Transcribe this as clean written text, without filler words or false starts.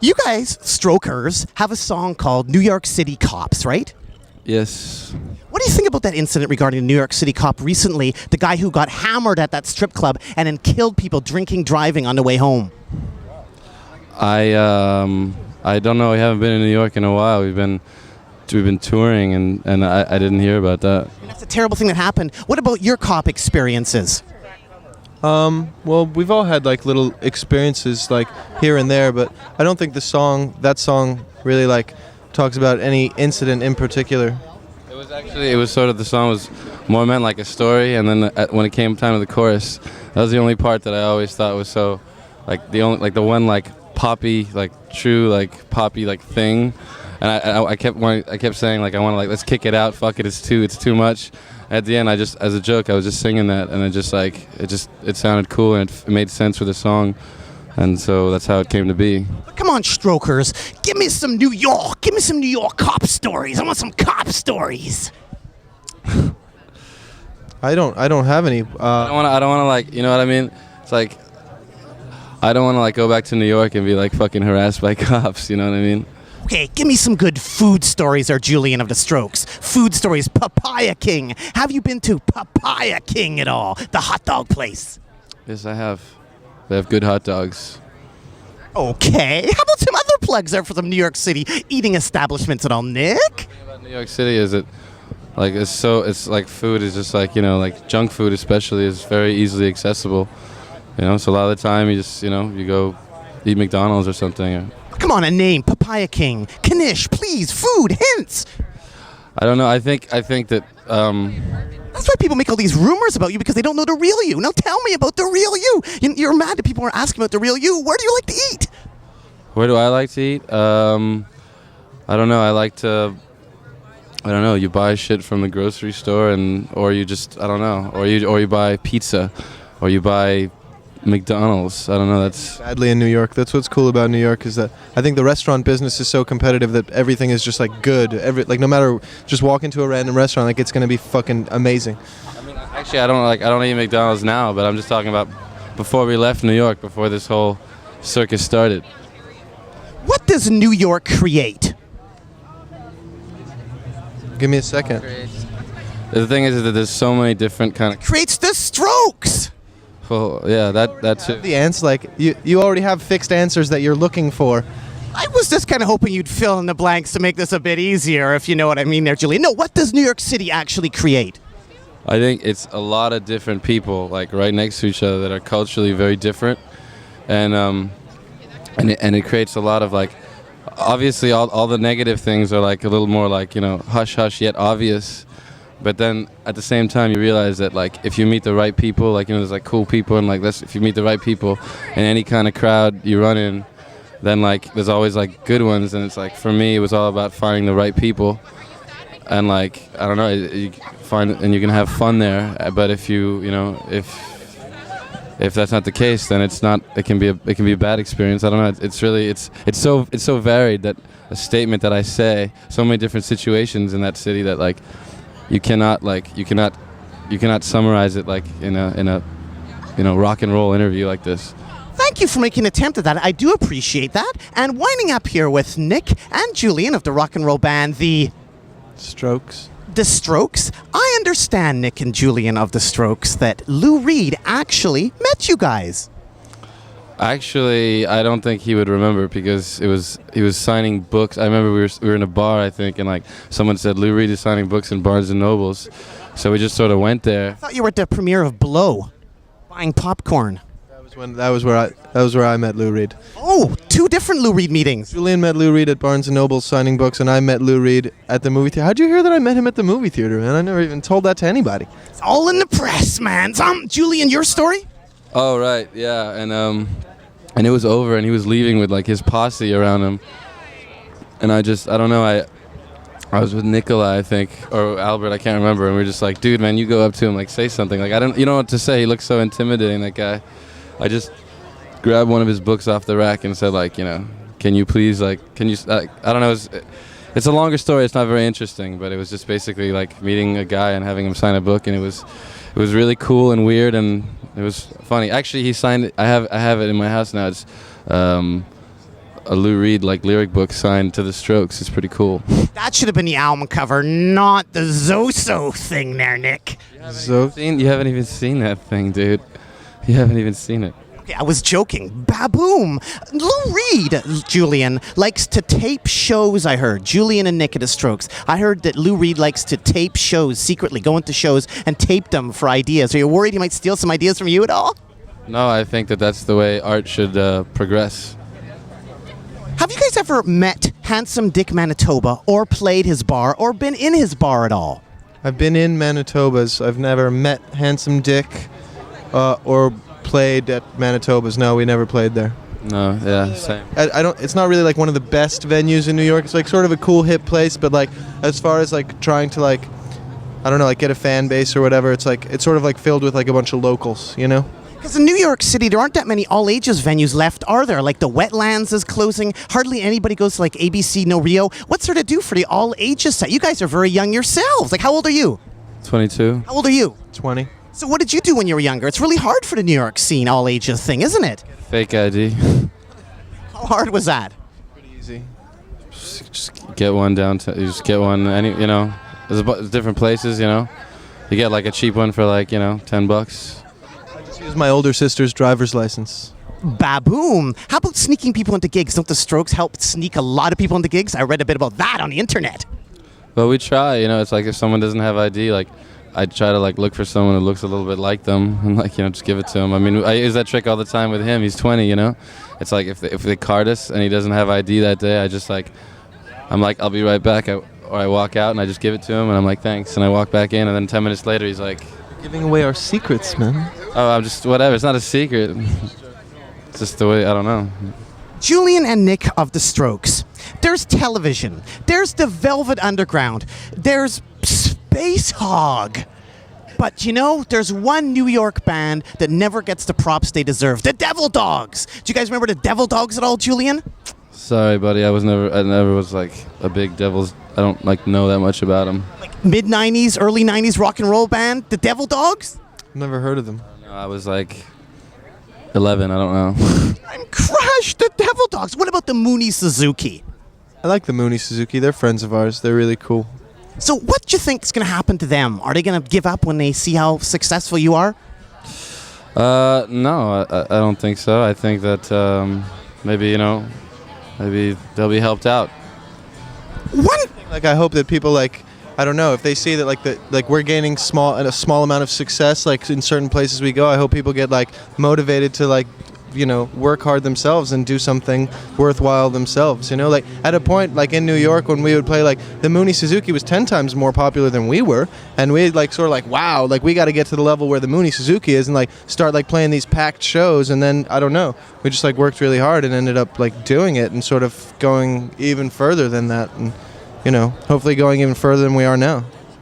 You guys, Strokers, have a song called New York City Cops, right? Yes. What do you think about that incident regarding a New York City cop recently, the guy who got hammered at that strip club and then killed people drinking, driving on the way home? I don't know. We haven't been in New York in a while. We've been touring, and I didn't hear about that. And that's a terrible thing that happened. What about your cop experiences? Well, we've all had like little experiences like here and there, but I don't think that song really like talks about any incident in particular. It was sort of, the song was more meant like a story, and then when it came time to the chorus, that was the only part that I always thought was so, like the one like poppy, like true like poppy like thing, and I kept saying like I want to like let's kick it out, fuck it, it's too much. At the end, I just, as a joke, I was just singing that, and it sounded cool, and it made sense for the song, and so that's how it came to be. Come on, Strokers, give me some New York. Give me some New York cop stories. I want some cop stories. I don't have any. I don't want to like, you know what I mean? It's like, I don't want to like go back to New York and be like fucking harassed by cops. You know what I mean? Okay, give me some good food stories, or Julian of the Strokes. Food stories, Papaya King. Have you been to Papaya King at all? The hot dog place. Yes, I have. They have good hot dogs. Okay, how about some other plugs there for some New York City eating establishments and all, Nick? The thing about New York City is it, like, it's like food is just like, you know, like junk food especially is very easily accessible. You know, so a lot of the time you just, you know, you go eat McDonald's or something. Come on, a name, Papaya King. Kanish, please, food, hints. I don't know. I think that. That's why people make all these rumors about you, because they don't know the real you. Now tell me about the real you. You're mad that people are asking about the real you. Where do you like to eat? Where do I like to eat? I don't know. I like to. I don't know. You buy shit from the grocery store, or you just, I don't know. Or you buy pizza, or you buy McDonald's. I don't know. That's Badly in New York. That's what's cool about New York, is that I think the restaurant business is so competitive that everything is just like good. Like no matter, just walk into a random restaurant, like it's gonna be fucking amazing. I mean, actually, I don't eat McDonald's now, but I'm just talking about before we left New York, before this whole circus started. What does New York create? Give me a second. The thing is that there's so many different kind of. Creates the Strokes. Well, yeah, that's it. The ants, like you already have fixed answers that you're looking for. I was just kind of hoping you'd fill in the blanks to make this a bit easier, if you know what I mean there, Julian. No, what does New York City actually create? I think it's a lot of different people, like right next to each other, that are culturally very different, and it creates a lot of like, obviously all the negative things are like a little more like, you know, hush hush yet obvious, but then at the same time you realize that like if you meet the right people, like, you know, there's like cool people, and like if you meet the right people in any kind of crowd you run in, then like there's always like good ones, and it's like, for me it was all about finding the right people, and like, I don't know, you find, and you can have fun there, but if you know, if that's not the case, then it's not. It can be a bad experience. I don't know. It's so varied, that a statement that I say, so many different situations in that city, that like you cannot summarize it like in a you know, rock and roll interview like this. Thank you for making an attempt at that. I do appreciate that. And winding up here with Nick and Julian of the rock and roll band, The Strokes. The Strokes. I understand, Nick and Julian of The Strokes, that Lou Reed actually met you guys. Actually, I don't think he would remember, because he was signing books. I remember we were in a bar, I think, and like someone said Lou Reed is signing books in Barnes and Nobles, so we just sort of went there. I thought you were at the premiere of Blow, buying popcorn. That was where I met Lou Reed. Oh, two different Lou Reed meetings. Julian met Lou Reed at Barnes & Noble signing books, and I met Lou Reed at the movie theater. How'd you hear that I met him at the movie theater, man? I never even told that to anybody. It's all in the press, man. Julian, your story? Oh, right, yeah, and it was over, and he was leaving with like his posse around him, and I don't know, I was with Nikolai, I think, or Albert, I can't remember, and we were just like, dude, man, you go up to him, like, say something. Like, you don't know what to say. He looked so intimidating, that guy. I just grabbed one of his books off the rack and said, like, you know, can you please, like, I don't know, it's a longer story, it's not very interesting, but it was just basically like meeting a guy and having him sign a book, and it was really cool and weird, and it was funny. Actually, he signed it, I have it in my house now. It's a Lou Reed like lyric book signed to the Strokes. It's pretty cool. That should have been the album cover, not the Zoso thing there, Nick. So You haven't even seen that thing, dude. You haven't even seen it. Okay, I was joking. Baboom! Lou Reed, Julian, likes to tape shows, I heard. Julian and Nick at the Strokes. I heard that Lou Reed likes to tape shows secretly, go into shows and tape them for ideas. Are you worried he might steal some ideas from you at all? No, I think that that's the way art should progress. Have you guys ever met Handsome Dick Manitoba or played his bar or been in his bar at all? I've been in Manitoba's. I've never met Handsome Dick or played at Manitoba's. No, we never played there. No, yeah, same. I don't. It's not really like one of the best venues in New York. It's like sort of a cool hip place, but like as far as like trying to like, I don't know, like get a fan base or whatever. It's like it's sort of like filled with like a bunch of locals, you know. Because in New York City, there aren't that many all-ages venues left, are there? Like the Wetlands is closing. Hardly anybody goes to like ABC No Rio. What's there to do for the all-ages set? You guys are very young yourselves. Like, how old are you? 22. How old are you? 20. So what did you do when you were younger? It's really hard for the New York scene all-ages thing, isn't it? Fake ID. How hard was that? Pretty easy. Just get one downtown. You just get one. There's different places. You get like a cheap one for like $10. Use my older sister's driver's license. Baboom! How about sneaking people into gigs? Don't the Strokes help sneak a lot of people into gigs? I read a bit about that on the internet. Well, we try. It's like if someone doesn't have ID, like I try to like look for someone who looks a little bit like them and like just give it to him. I mean, I use that trick all the time with him. He's 20. It's like if they card us and he doesn't have ID that day, I just like I'm like I'll be right back, or I walk out and I just give it to him and I'm like thanks, and I walk back in and then 10 minutes later he's like, Giving away our secrets, man. oh, I'm just whatever. It's not a secret. It's just the way. I don't know. Julian and Nick of the Strokes. There's television. There's the Velvet Underground. There's Space Hog. But there's one New York band that never gets the props they deserve. The Devil Dogs. Do you guys remember the Devil Dogs at all, Julian? Sorry, buddy. I never was like a big Devils. I don't like know that much about them. Like mid-90s, early 90s rock and roll band, the Devil Dogs? Never heard of them. No, I was like 11. I don't know. I'm crushed. The Devil Dogs. What about the Mooney Suzuki? I like the Mooney Suzuki. They're friends of ours. They're really cool. So what do you think is going to happen to them? Are they going to give up when they see how successful you are? No, I don't think so. I think that maybe maybe they'll be helped out. One. Like I hope that people like, I don't know, if they see that like we're gaining a small amount of success like in certain places we go, I hope people get like motivated to like work hard themselves and do something worthwhile themselves. Like at a point like in New York when we would play, like the Mooney Suzuki was 10 times more popular than we were, and we like sort of like, wow, like we got to get to the level where the Mooney Suzuki is and like start like playing these packed shows. And then I don't know, we just like worked really hard and ended up like doing it and sort of going even further than that, and hopefully going even further than we are now.